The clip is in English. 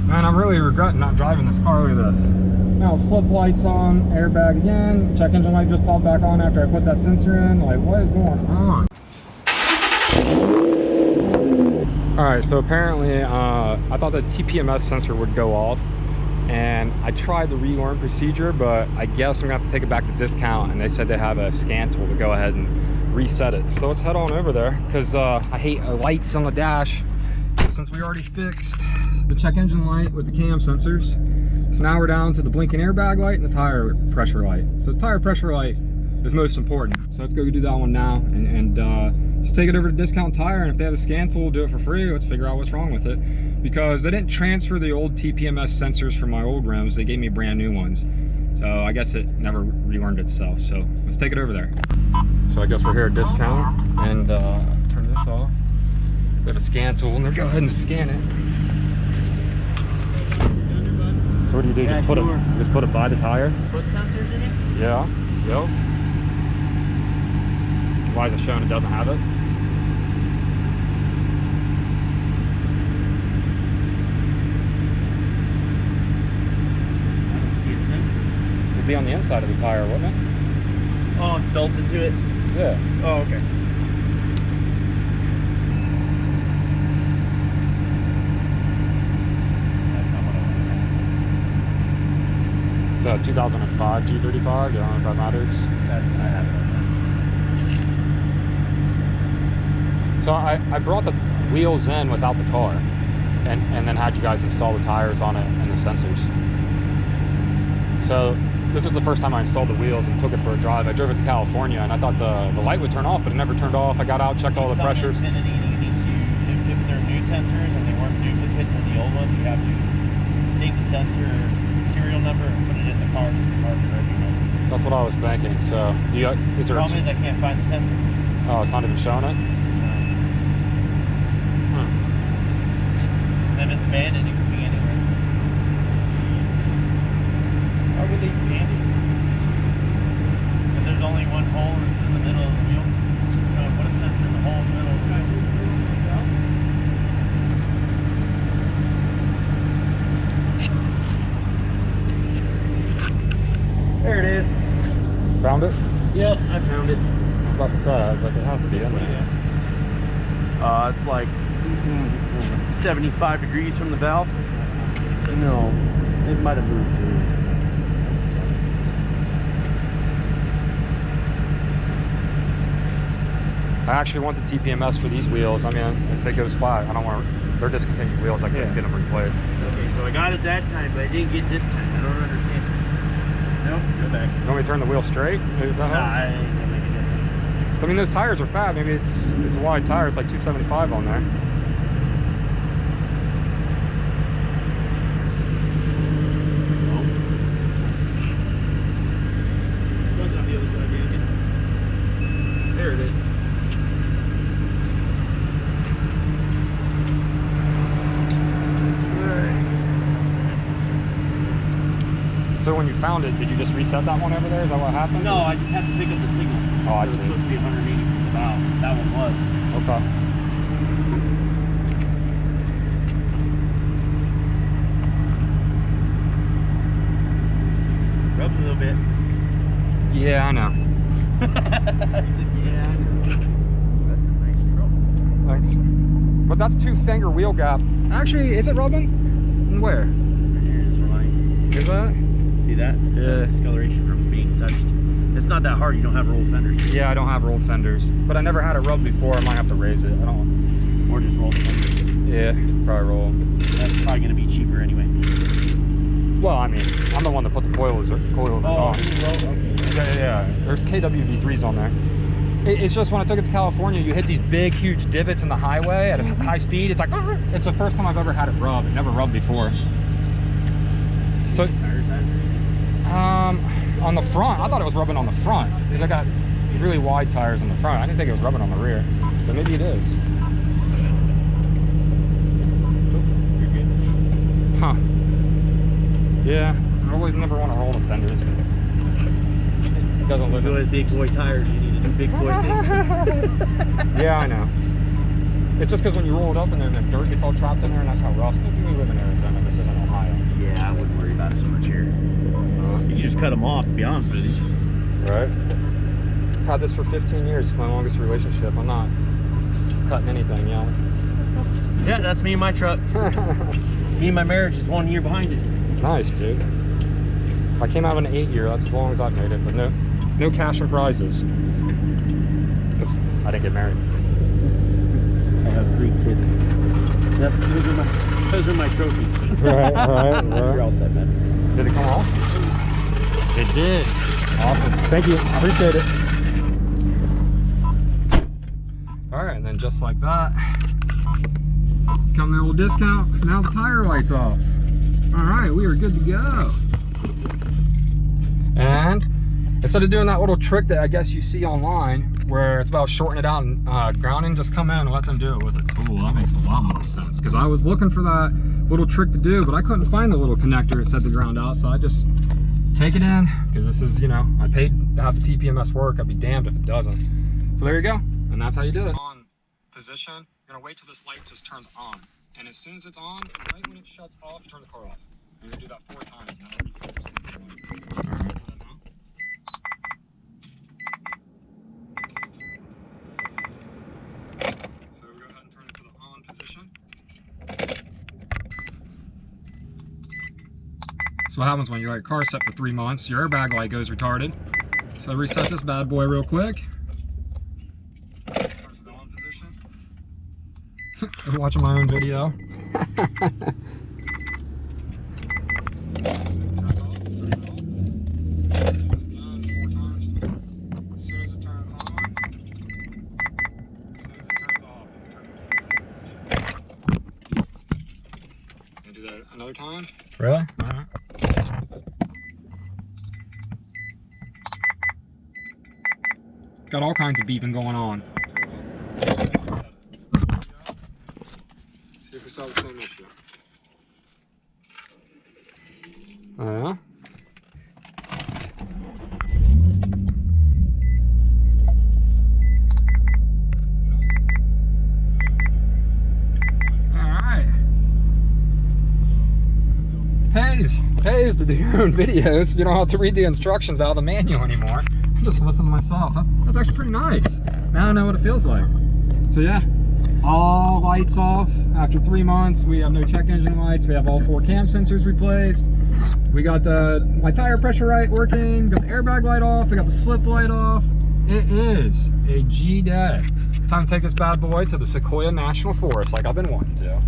Man, I'm really regretting not driving this car. Look at this. Now slip lights on, airbag again, check engine light just popped back on after I put that sensor in. Like, what is going on? Alright, so apparently I thought the TPMS sensor would go off, and I tried the reorient procedure, but I guess I'm gonna have to take it back to discount, and they said they have a scan tool to go ahead and reset it. So let's head on over there, because I hate lights on the dash. Since we already fixed the check engine light with the cam sensors, now we're down to the blinking airbag light and the tire pressure light. So the tire pressure light is most important. So let's go do that one now, and just take it over to Discount Tire, and if they have a scan tool, do it for free. Let's figure out what's wrong with it, because they didn't transfer the old TPMS sensors from my old rims. They gave me brand new ones. So I guess it never relearned itself. So let's take it over there. So I guess we're here at Discount, and turn this off. Got a scan tool, and they'll go ahead and scan it. So what do you do? Yeah, just put it by the tire? Put sensors in it? Yeah. Yep. Why is it showing it doesn't have it? I don't see a sensor. It'd be on the inside of the tire, wouldn't it? Oh, it's built into it? Yeah. Oh, okay. It's a 2005 G35. I don't know if that matters. I have it on So I brought the wheels in without the car, and then had you guys install the tires on it and the sensors. So this is the first time I installed the wheels and took it for a drive. I drove it to California, and I thought the light would turn off, but it never turned off. I got out, checked all the pressures. You need to, if they're new sensors and they weren't duplicates of the old ones, you have to take the sensor serial number and put it in the car so the car can recognize it. That's what I was thinking. So is there? The problem is I can't find the sensor. Oh, it's not even showing it. Then it's abandoned, it could be anywhere. Why would they abandon it? If there's only one hole and it's in the middle of the wheel, put a sensor in the hole in the middle of the wheel. There it is. Found it? Yep, I found it. I was about to say, I was like, it has to be in there. Yeah. It's like 75 degrees from the valve. No, it might have moved too. I actually want the TPMS for these wheels. I mean, if it goes flat, I don't want. They're discontinued wheels. I can't get them replayed. Okay, so I got it that time, but I didn't get this time. I don't understand. Nope, go back. You want me to turn the wheel straight? Nah, I ain't gonna make a difference. I mean, those tires are fat. Maybe it's a wide tire. It's like 275 on there. One's on the other side, yeah. There it is. So when you found it, did you just reset that one over there? Is that what happened? No, I just had to pick up the signal. Oh, I see. It was supposed to be 180 from the valve. That one was. Okay. Rubs a little bit. Yeah, I know. Yeah, I know. That's a nice trouble. Thanks. But that's 2-finger wheel gap. Actually, is it rubbing? And where? Right here is right. Is that? See that? Yeah. That's discoloration from being touched. It's not that hard. You don't have rolled fenders. Yeah, I don't have rolled fenders, but I never had it rubbed before. I might have to raise it. I don't. Or just roll the fenders. Yeah, probably roll. That's probably going to be cheaper anyway. Well, I mean, I'm the one that put the coilovers on. Okay. Yeah. There's KWV3s on there. It's just when I took it to California, you hit these big, huge divots in the highway at a high speed. It's like, it's the first time I've ever had it rubbed. It never rubbed before. So, on the front, I thought it was rubbing on the front because I got really wide tires on the front. I didn't think it was rubbing on the rear, but maybe it is. You're good. Huh. Yeah, I always never want to roll the fenders. It doesn't look You go with big boy tires, you need to do big boy things. Yeah, I know. It's just because when you roll it up and then the dirt gets all trapped in there, and that's how rust. We live in Arizona. This isn't all cut them off, to be honest with you. Right. Had this for 15 years. It's my longest relationship. I'm not cutting anything, you know. Yeah, that's me and my truck. Me and my marriage is 1 year behind it. Nice, dude. I came out of an 8-year. That's as long as I've made it, but no cash and prizes. 'Cause I didn't get married. I have 3 kids. Those are my trophies. Right. You're all set, man. Did it come off? It did. Awesome. Thank you. Appreciate it. All right, and then just like that, come the old discount. Now the tire light's off. All right, we are good to go. And instead of doing that little trick that I guess you see online, where it's about shortening it out and grounding, just come in and let them do it with a tool. That makes a lot more sense. Because I was looking for that little trick to do, but I couldn't find the little connector that said to ground out, so I just take it in, because this is, you know, I paid to have the TPMS work. I'd be damned if it doesn't. So there you go, and that's how you do it. On position, you're gonna wait till this light just turns on, and as soon as it's on, right when it shuts off, you turn the car off. And you do that 4 times. Now, already said this one. So we'll go ahead and turn it to the on position. So what happens when your car's set for 3 months, your airbag light goes retarded. So reset this bad boy real quick. Turn to the on position. I'm watching my own video. Another time? Really? All right. Got all kinds of beeping going on. See if we solve the same issue. Oh yeah? Pays to do your own videos. You don't have to read the instructions out of the manual anymore. Just listen to myself. That's actually pretty nice. Now I know what it feels like. So yeah, all lights off. After 3 months, we have no check engine lights. We have all 4 cam sensors replaced. We got my tire pressure light working. Got the airbag light off. We got the slip light off. It is a G day. Time to take this bad boy to the Sequoia National Forest like I've been wanting to.